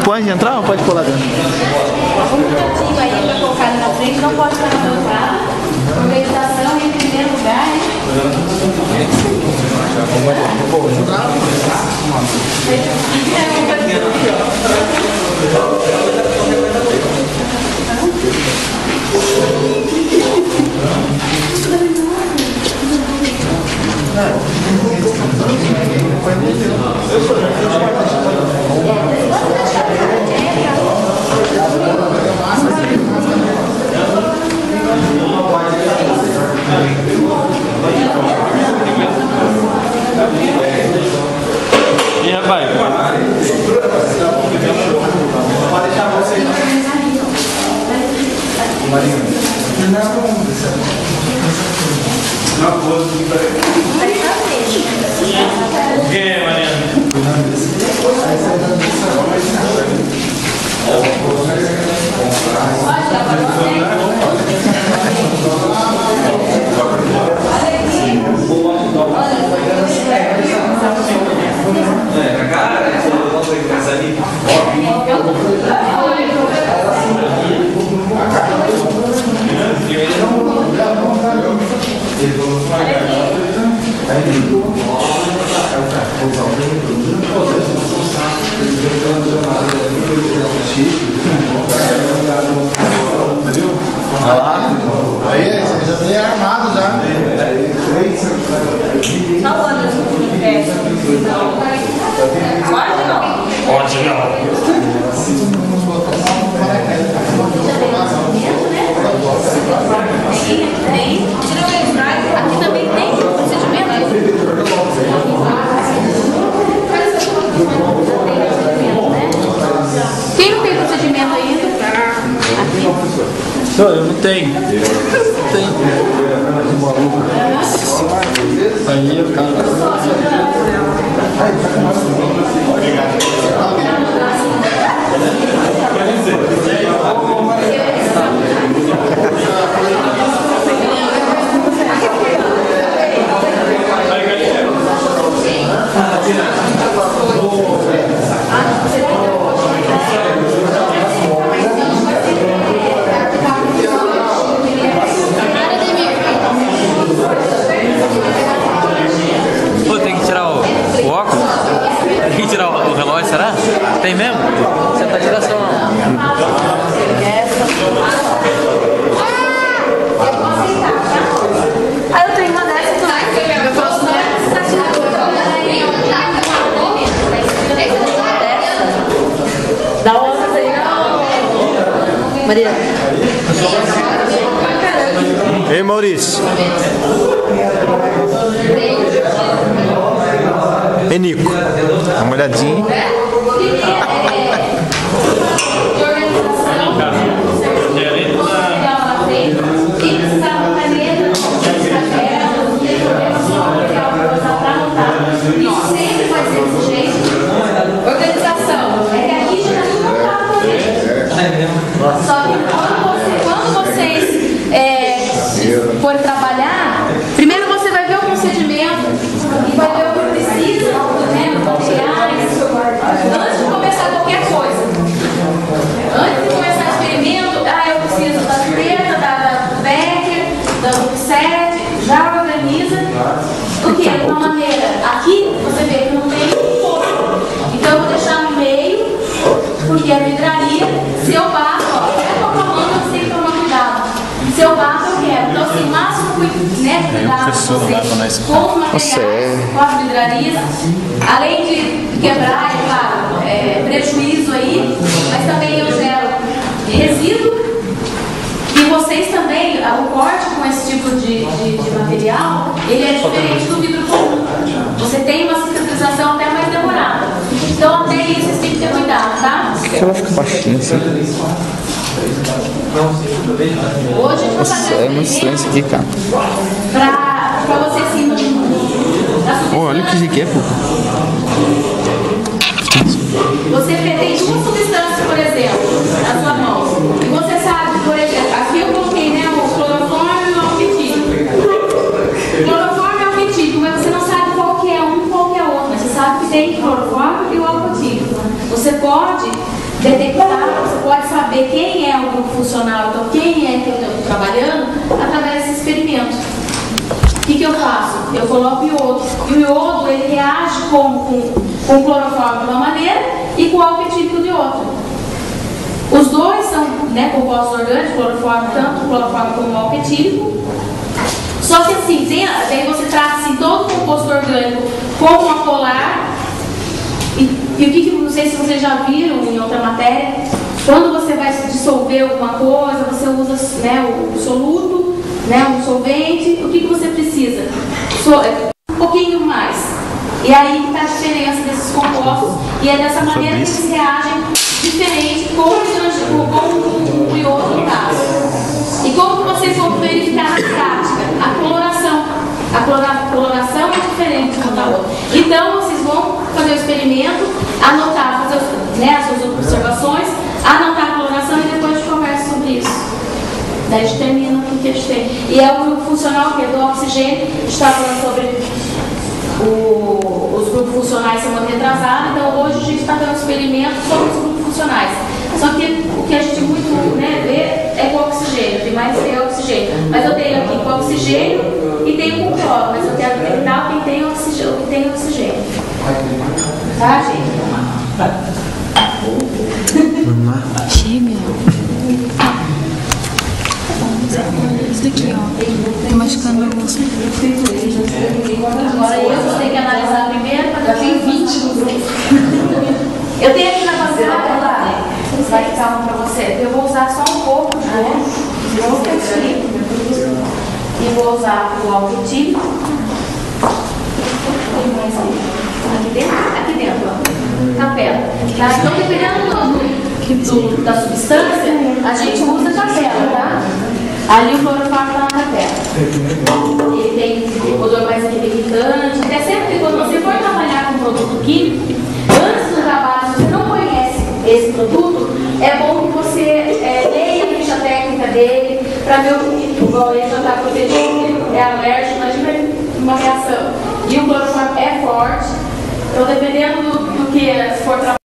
tipo, antes de entrar ou pode pôr lá dentro? Um cantinho aí para colocar ali na frente, não pode ficar na bancada. Organização em primeiro lugar, né? E rapaz? Pode deixar você. Não, vou O que é, Mariana? Aí, você já vem armado já. Pode não. Aqui também tem procedimento. Quem não tem procedimento ainda? Não, eu não tenho. Não tenho. Aí o cara. Pô, tem que tirar o óculos? Tem que tirar o relógio, será? Tem mesmo? Você tá tirando só não. Ah, eu tenho uma dessa também. Eu posso dá outra aí. Maria. Ei, Maurício. Ei, Nico. Dá uma olhadinha. Sempre vai ser desse jeito. Organização. É que aqui já não só que quando vocês forem trabalhar, primeiro você vai ver o procedimento e vai ver o que precisa, né, materiais, antes de começar qualquer coisa. Antes de começar o experimento, eu preciso da treta, da Becker, do set, já organiza. Porque de uma maneira, aqui você vê que não tem forno. Então eu vou deixar no meio, porque a vidraria, se eu bato, até com a mão você tem que tomar cuidado. Se eu bato, eu quero. Então, assim, máximo cuidado vocês com os materiais, com as vidrarias, além de quebrar, é claro, prejuízo aí, mas também eu gero resíduo. E vocês também, o corte com esse tipo de material, ele é diferente do vidro comum. Você tem uma cicatrização até mais demorada. Então até isso vocês têm que ter cuidado, tá? Por que ela fica baixinha assim? Hoje a gente vai fazer É muito estranho isso aqui, cara. pra você assim. Olha o que isso aqui é, pô. Você tem duas substâncias, por exemplo, na sua mão. E você sabe, por exemplo, aqui eu coloquei, né, o cloroforme e o alquetílico. Cloroforme e alquetílico, mas você não sabe qual que é um e qual que é outro. Mas você sabe que tem cloroforme e o alquetílico. Você pode detectar, você pode saber quem é o grupo funcional, então quem é que eu estou trabalhando, através desse experimento. O que eu faço? Eu coloco iodo. E o iodo, ele reage com o clorofórmio de uma maneira e com o álcool etílico de outra. Os dois são, né, compostos orgânicos, clorofórmio, tanto o clorofórmio como o álcool etílico. Só que assim, daí você trata assim, todo o composto orgânico como uma polar. E o que, não sei se vocês já viram em outra matéria, quando você vai dissolver alguma coisa, você usa, né, o soluto, né, um solvente, o que você precisa? Um pouquinho mais. E aí está a diferença desses compostos, e é dessa maneira que eles reagem diferente com o iodo no caso. E como vocês vão verificar na prática? A coloração. A coloração é diferente uma da outra. Então, vocês vão fazer o experimento, anotar, fazer, né, as suas observações, anotar a coloração e depois a gente conversa sobre isso. Daí a gente termina o que a gente tem. E é o grupo funcional, que é do oxigênio, a gente está falando sobre os grupos funcionais semana retrasada, então hoje a gente está dando um experimento sobre os grupos funcionais. Só que o que a gente muito, né, vê é com oxigênio, tem mais que oxigênio. Mas eu tenho aqui com oxigênio e tenho com cloro, mas eu quero terminar quem tem oxigênio. Tá, gente? Chega. Isso daqui, ó. Tô machucando o osso. Agora vocês têm que analisar primeiro para ter 20 no grupo. Eu tenho aqui na bancada lá, vai ficar um para você. Eu vou usar só um pouco de iodo e vou usar o álcool etílico. Aqui dentro, ó, capela. Tá? Então, dependendo da substância, a gente usa capela, tá? Ali o clorofórmio está na capela. Ele tem odor mais irritante. Até sempre quando você for trabalhar com produto químico, antes do trabalho, se você não conhece esse produto, é bom que você leia a ficha técnica dele para ver o que igual ele já está protegido, é alérgico, imagina uma reação. E o clorofórmio é forte. Então, dependendo do que for trabalhar,